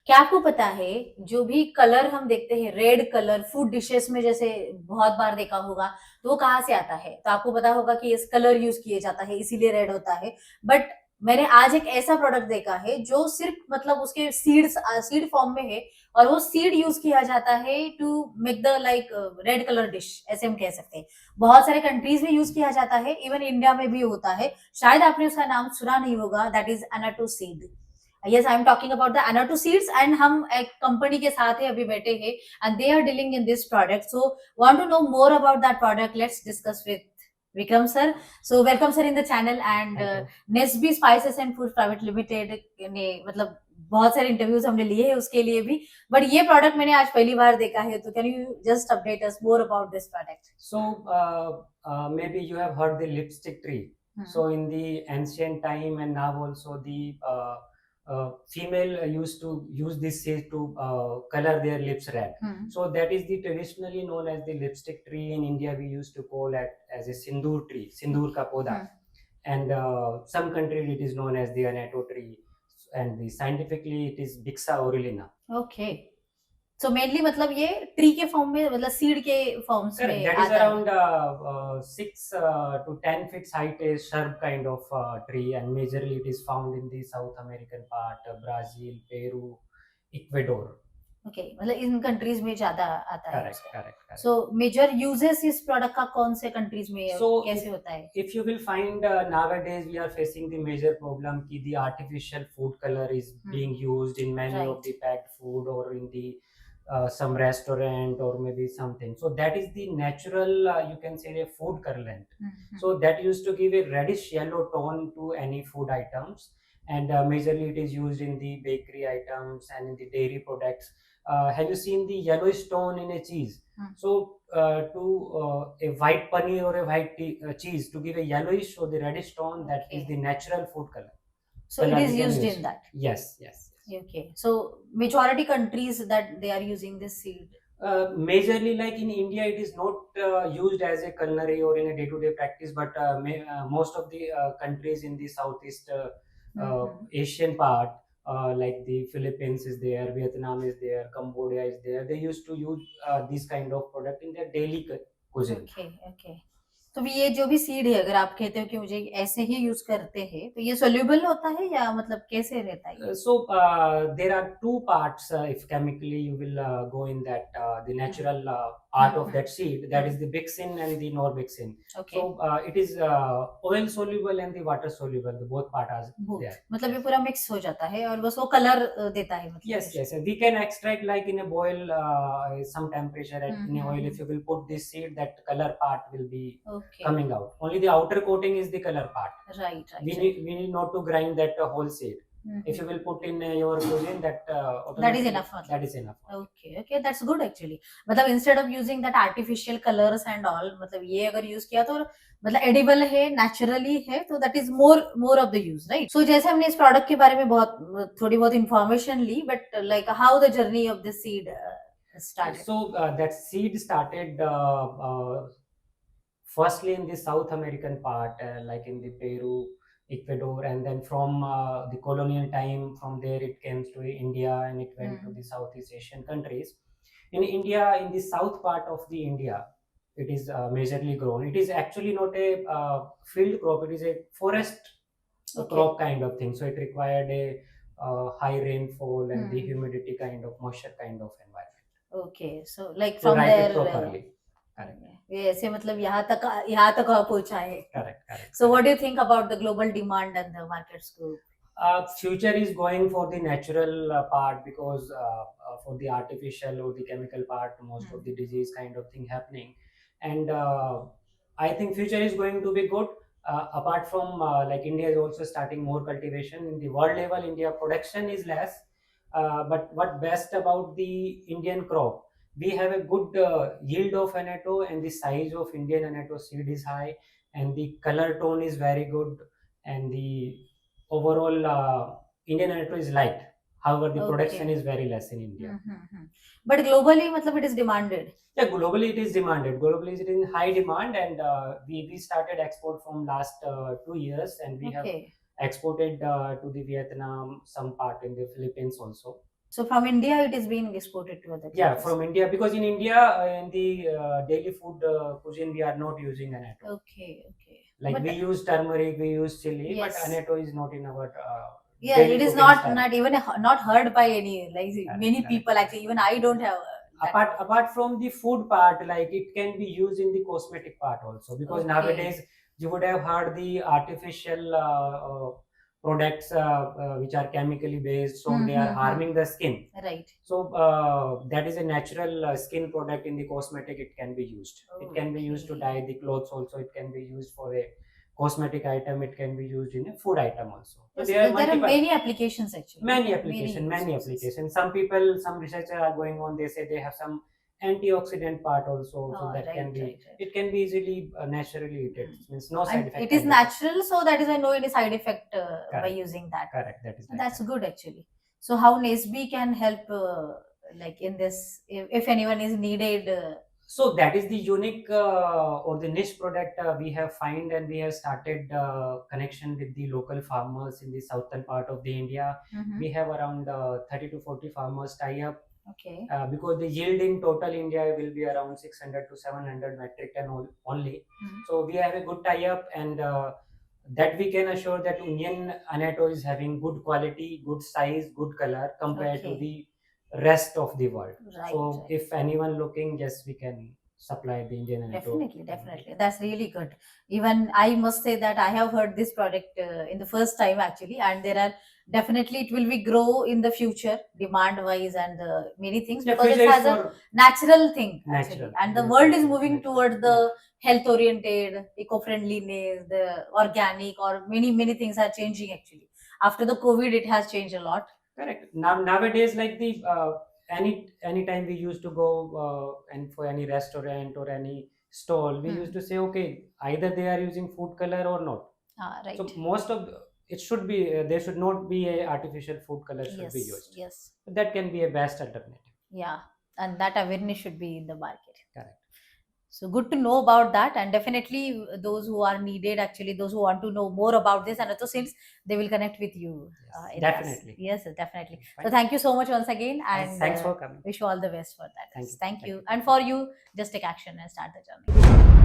क्या आपको पता है जो भी कलर हम देखते हैं, रेड कलर फूड डिशेस में जैसे बहुत बार देखा होगा, तो वो कहाँ से आता है? तो आपको पता होगा कि इस कलर यूज किए जाता है इसीलिए रेड होता है। बट मैंने आज एक ऐसा प्रोडक्ट देखा है जो सिर्फ मतलब उसके सीड फॉर्म में है, और वो सीड यूज किया जाता है to make the like red colour dish, ऐसे हम कह सकते हैं। बहुत सारे कंट्रीज में यूज किया जाता है, इवन इंडिया में भी होता है। शायद आपने उसका नाम सुना नहीं होगा, that is annatto seed. yes, I am talking about the Annatto seeds, and हम एक कंपनी के साथ है अभी बैठे हैं, and they are dealing in this product. So want to know more about that product? Let's discuss with Vikram sir. So welcome sir in the channel, and Nesby Spices and Food Private Limited ने मतलब बहुत सारे interviews हमने लिए हैं उसके लिए भी, बट ये प्रोडक्ट मैंने आज पहली बार देखा है, तो can you just update us more about this product? So maybe you have heard the lipstick tree. So in the ancient time and now also the female used to use this seed to color their lips red. So that is the traditionally known as the lipstick tree. In India we used to call it as a sindoor tree, sindoor ka poda. And some country it is known as the annatto tree, and the scientifically it is Bixa orulina. Okay. So mainly मतलब ये tree के form में, मतलब seed के forms Correct. में That is आता है। around 6 to 10 feet height, a shrub kind of tree, and majorly it is found in the South American part, Brazil, Peru, Ecuador. Okay, मतलब इन कंट्रीज में ज्यादा आता है। Correct, correct, correct. So major uses इस product का कौन से countries में So कैसे होता है? if you will find nowadays we are facing the major problem ki the artificial food color is being used in many of the packed food or in the some restaurant or maybe something. So that is the natural, you can say, a food colorant. So that used to give a reddish yellow tone to any food items, and majorly it is used in the bakery items and in the dairy products. Have you seen the yellowish tone in a cheese? So to a white paneer or a white cheese to give a yellowish or the reddish tone, that is the natural food color. So it is used in that. Yes, yes. Okay, so majority countries that they are using this seed. Majorly, like in India, it is not used as a culinary or in a day-to-day practice, but most of the countries in the Southeast Asian part, like the Philippines is there, Vietnam is there, Cambodia is there, they used to use this kind of product in their daily cuisine. Okay, okay. तो ये जो भी seed है, अगर आप कहते हो कि मुझे ऐसे ही यूज करते हैं, तो ये सोल्यूबल होता है या मतलब कैसे रहता है? So there are two parts. If chemically you will go in that the natural part of that seed, that is the Bixin and the Norbixin. Okay. So it is oil soluble and the water soluble. The both part are there. मतलब ये पूरा mix हो जाता है और बस वो colour देता है मतलब? Yes, yes. We can extract like in a boil some temperature at in a oil. If you will put this seed, that color part will be coming out. Only the outer coating is the color part. Right, right. We need not to grind that whole seed. If you will put in your cuisine, that is enough. That is enough. Okay, okay, that's good actually. मतलब instead of using that artificial colors and all, मतलब ये अगर use किया तो मतलब edible है, naturally है, तो that is more of the use, right? So जैसे हमने इस प्रोडक्ट के बारे में बहुत थोड़ी बहुत इंफॉर्मेशन ली, but like how the journey of this seed started? So that seed started firstly in the South American part, like in the Peru, Ecuador, and then from the colonial time, from there it came to India and it went to the Southeast Asian countries. In India, in the south part of the India, it is majorly grown. It is actually not a field crop, it is a forest crop kind of thing. So it required a high rainfall and the humidity kind of moisture kind of environment. Okay, so like from there properly. ऐसे मतलब यहाँ तक पहुंचा है। Correct. So what do you think about the global demand and the markets group? Future is going for the natural part, because for the artificial or the chemical part, most of the disease kind of thing happening, and I think future is going to be good. Apart from like India is also starting more cultivation in the world level. India production is less, but what best about the Indian crop? We have a good yield of annatto, and the size of Indian annatto seed is high, and the color tone is very good, and the overall Indian annatto is light. However, the production is very less in India. But globally, मतलब it is demanded. Yeah, globally it is demanded. Globally it is in high demand, and we started export from last 2 years, and we have exported to the Vietnam, some part in the Philippines also. So from India, it is being exported to other Yeah, countries. from India, because in India, in the daily food cuisine, we are not using annatto. Okay, okay. Like But we use turmeric, we use chili, but yes, annatto is not in our yeah, daily it is cooking style. not even not heard by any, like Correct, many correct. people actually. Even I don't have that Apart from the food part, like it can be used in the cosmetic part also, because Okay. nowadays you would have heard the artificial products which are chemically based, so they are harming the skin. Right. So that is a natural skin product. In the cosmetic, it can be used. It can be used to Okay. dye the clothes also. It can be used for a cosmetic item. It can be used in a food item also. So Yes, there are there are multiple, many applications actually. many Yeah, application, many uses. applications. Some people, some researchers are going on. They say they have some antioxidant part also, so that can be, it can be easily naturally eaten. Means no side And effect. it is kind of thing. natural, so that is why no any side effect by Correct. using that. Correct. That is like That's that. good actually. So how NSB can help, like in this, if anyone is needed. So that is the unique or the niche product we have find, and we have started connection with the local farmers in the southern part of the India. We have around 30 to 40 farmers tie up. Okay. Because the yield in total India will be around 600 to 700 metric ton only. So we have a good tie up, and that we can assure that Indian annatto is having good quality, good size, good color compared to the rest of the world. So if anyone looking, yes, we can supply the Indian annatto. Definitely. That's really good. Even I must say that I have heard this product in the first time actually, and there are definitely it will be grow in the future demand wise and many things, Yeah, because it future is has a for natural thing actually, natural, and the very world is natural, moving natural. toward the health oriented, eco friendliness, the organic, or many things are changing actually. After the COVID, it has changed a lot. Correct. Now nowadays, like the anytime we used to go and for any restaurant or any stall, we used to say, okay, either they are using food color or not. So most of it should be there should not be a artificial food color should be used. Yes. That can be a best alternative. Yeah, and that awareness should be in the market. Correct. So good to know about that, and definitely those who are needed, actually those who want to know more about this and also since they will connect with you. Yes, definitely. Yes, definitely. Fine. So thank you so much once again, Thanks, and thanks for coming. wish you all the best for that. Thank you. Thank Thank you. you. And for you, just take action and start the journey.